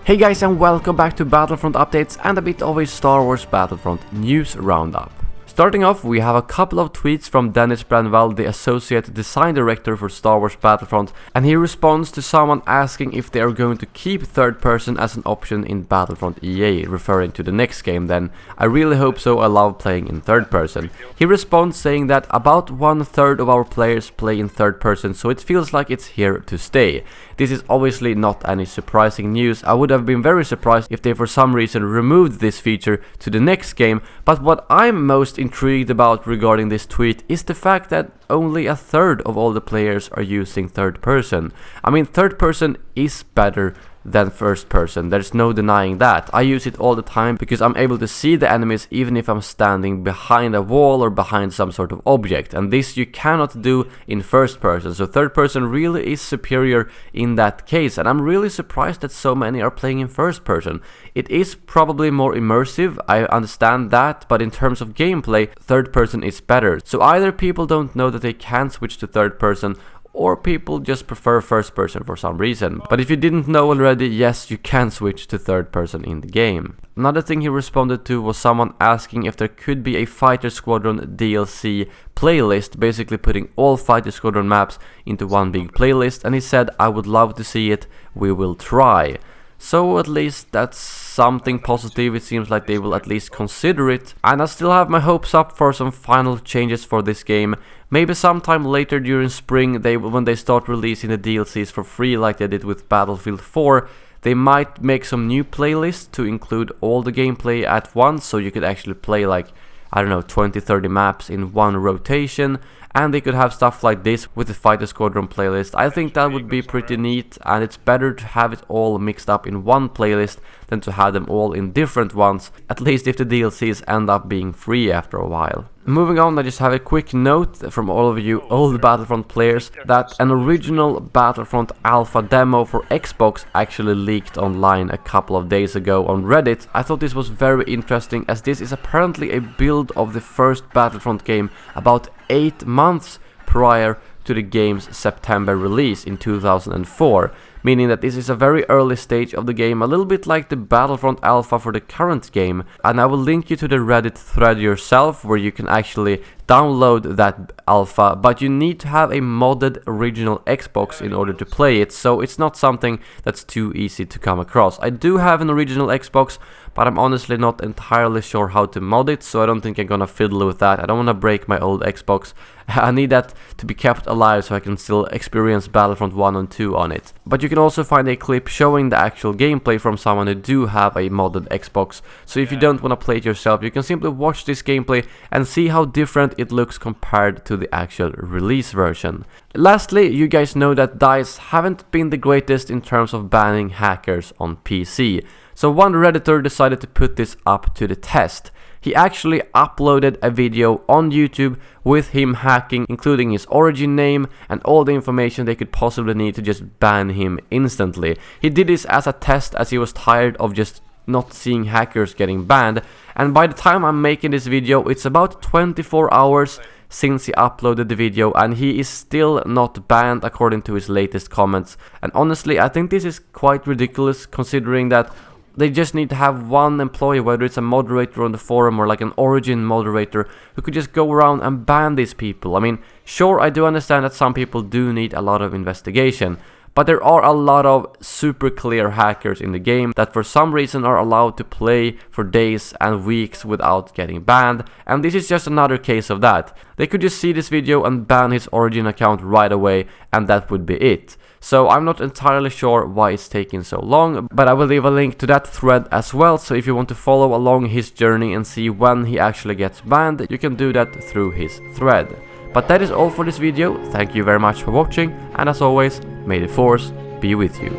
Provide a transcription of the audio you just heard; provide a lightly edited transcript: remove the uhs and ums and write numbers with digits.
Hey guys, and welcome back to Battlefront updates and a bit of a Star Wars Battlefront news roundup. Starting off, we have a couple of tweets from Dennis Branwell, the Associate Design Director for Star Wars Battlefront, and he responds to someone asking if they are going to keep third person as an option in Battlefront EA, referring to the next game then. I really hope so, I love playing in third person. He responds saying that about 1/3 of our players play in third person, so it feels like it's here to stay. This is obviously not any surprising news. I would have been very surprised if they for some reason removed this feature to the next game, but what I'm most intrigued about regarding this tweet is the fact that only 1/3 of all the players are using third person. I mean, third person is better than first person, there's no denying that. I use it all the time because I'm able to see the enemies even if I'm standing behind a wall or behind some sort of object, and this you cannot do in first person, so third person really is superior in that case, and I'm really surprised that so many are playing in first person. It is probably more immersive, I understand that, but in terms of gameplay, third person is better. So either people don't know that they can switch to third person, or people just prefer first person for some reason. But if you didn't know already, yes, you can switch to third person in the game. Another thing he responded to was someone asking if there could be a Fighter Squadron DLC playlist, basically putting all Fighter Squadron maps into one big playlist, and he said, I would love to see it, we will try. So at least that's something positive. It seems like they will at least consider it, and I still have my hopes up for some final changes for this game. Maybe sometime later during spring, when they start releasing the DLCs for free like they did with Battlefield 4, they might make some new playlists to include all the gameplay at once, so you could actually play like, I don't know, 20-30 maps in one rotation, and they could have stuff like this with the Fighter Squadron playlist. I think that would be pretty neat, and it's better to have it all mixed up in one playlist than to have them all in different ones, at least if the DLCs end up being free after a while. Moving on, I just have a quick note from all of you old Battlefront players that an original Battlefront alpha demo for Xbox actually leaked online a couple of days ago on Reddit. I thought this was very interesting, as this is apparently a build of the first Battlefront game about 8 months prior to the game's September release in 2004, meaning that this is a very early stage of the game, a little bit like the Battlefront alpha for the current game, and I will link you to the Reddit thread yourself where you can actually download that alpha, but you need to have a modded original Xbox in order to play it, so it's not something that's too easy to come across. I do have an original Xbox, but I'm honestly not entirely sure how to mod it, so I don't think I'm gonna fiddle with that. I don't wanna break my old Xbox. I need that to be kept alive so I can still experience Battlefront 1 and 2 on it. But you can also find a clip showing the actual gameplay from someone who do have a modded Xbox, so if you don't wanna play it yourself, you can simply watch this gameplay and see how different it looks compared to the actual release version. Lastly, you guys know that DICE haven't been the greatest in terms of banning hackers on PC. So one Redditor decided to put this up to the test. He actually uploaded a video on YouTube with him hacking, including his origin name and all the information they could possibly need to just ban him instantly. He did this as a test, as he was tired of just not seeing hackers getting banned, and by the time I'm making this video, it's about 24 hours since he uploaded the video, and he is still not banned according to his latest comments. And honestly, I think this is quite ridiculous, considering that they just need to have one employee, whether it's a moderator on the forum or like an origin moderator, who could just go around and ban these people. I mean, sure, I do understand that some people do need a lot of investigation, but there are a lot of super clear hackers in the game that for some reason are allowed to play for days and weeks without getting banned, and this is just another case of that. They could just see this video and ban his origin account right away, and that would be it. So I'm not entirely sure why it's taking so long, but I will leave a link to that thread as well, so if you want to follow along his journey and see when he actually gets banned, you can do that through his thread. But that is all for this video. Thank you very much for watching, and as always, may the Force be with you.